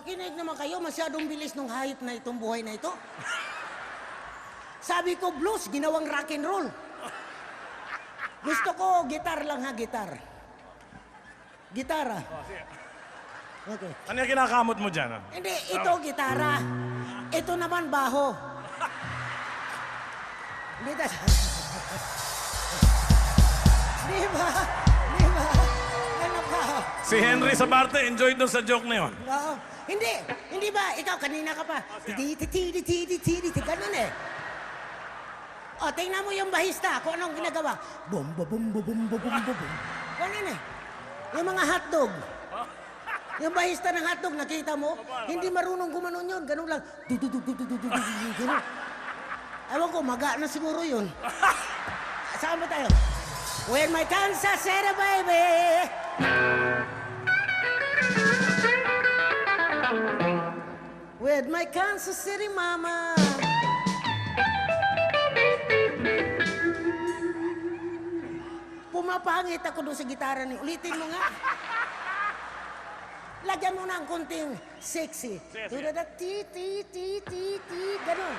Makinig naman kayo, masyadong bilis ng hayop na itong buhay na ito. Sabi ko, blues, ginawang rock and roll. Gusto ko, gitar lang ha, gitar. Gitara. Okay. Ano yung kinakamot mo dyan? Hindi, ito gitara. Ito naman baho. Di ba? Di ba? Di ba? Ano ka? Si Henry Sabarte, enjoyed doon sa joke na yun. Oo. Hindi ba? Ikaw, kanina ka pa. Titi, ganun eh. O, tingnan mo yung bahista, kung anong ginagawa. Bum, bum, bum, bum, bum, bum, bum, bum. Ganun eh. Yung mga hotdog. Yung bahista ng hotdog, nakita mo? Hindi marunong gumanon yun. Ganun lang. Ganun. Ewan ko, maga na siguro yun. Saan ba tayo? When my Kansas City, baby. With my Kansas City mama. Pumapangit ako doon sa gitara ni. Ulitin mo nga. Lagyan mo na ang konting sexy. Tudada ti. Ganun.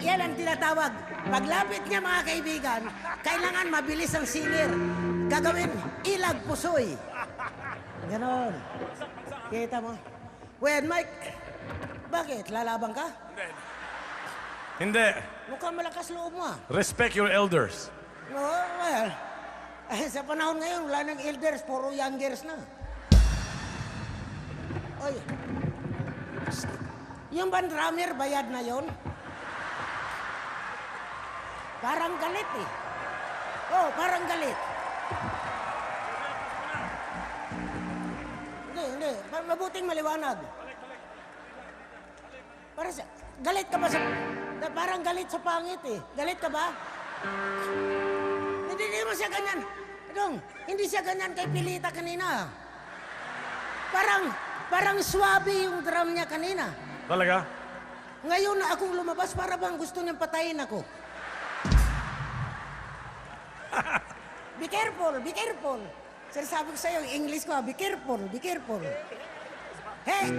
Yan ang tinatawag. Paglapit niya mga kaibigan, kailangan mabilis ang singer. Gagawin, ilag pusoy. Ganon. Kita mo? When Mike... Bakit? Lalabang ka? Hindi. Mukhang malakas loob mo ah. Respect your elders. No, well... sa panahon ngayon, wala nang elders, puro youngers na. Oy. Yung band drummer, bayad na yon. Parang galit eh. Oh, parang galit. Hindi. Mabuting maliwanag. Para sa... Galit ka ba sa... Parang galit sa pangit eh. Galit ka ba? Hindi mo siya ganyan. Dong, hindi siya ganyan kay Pilita kanina. Parang swabe yung drum niya kanina. Talaga? Ngayon na akong lumabas, para bang gusto niyang patayin ako. Be careful, be careful. Sinasabi ko sa'yo, English ko, be careful, be careful. Hey!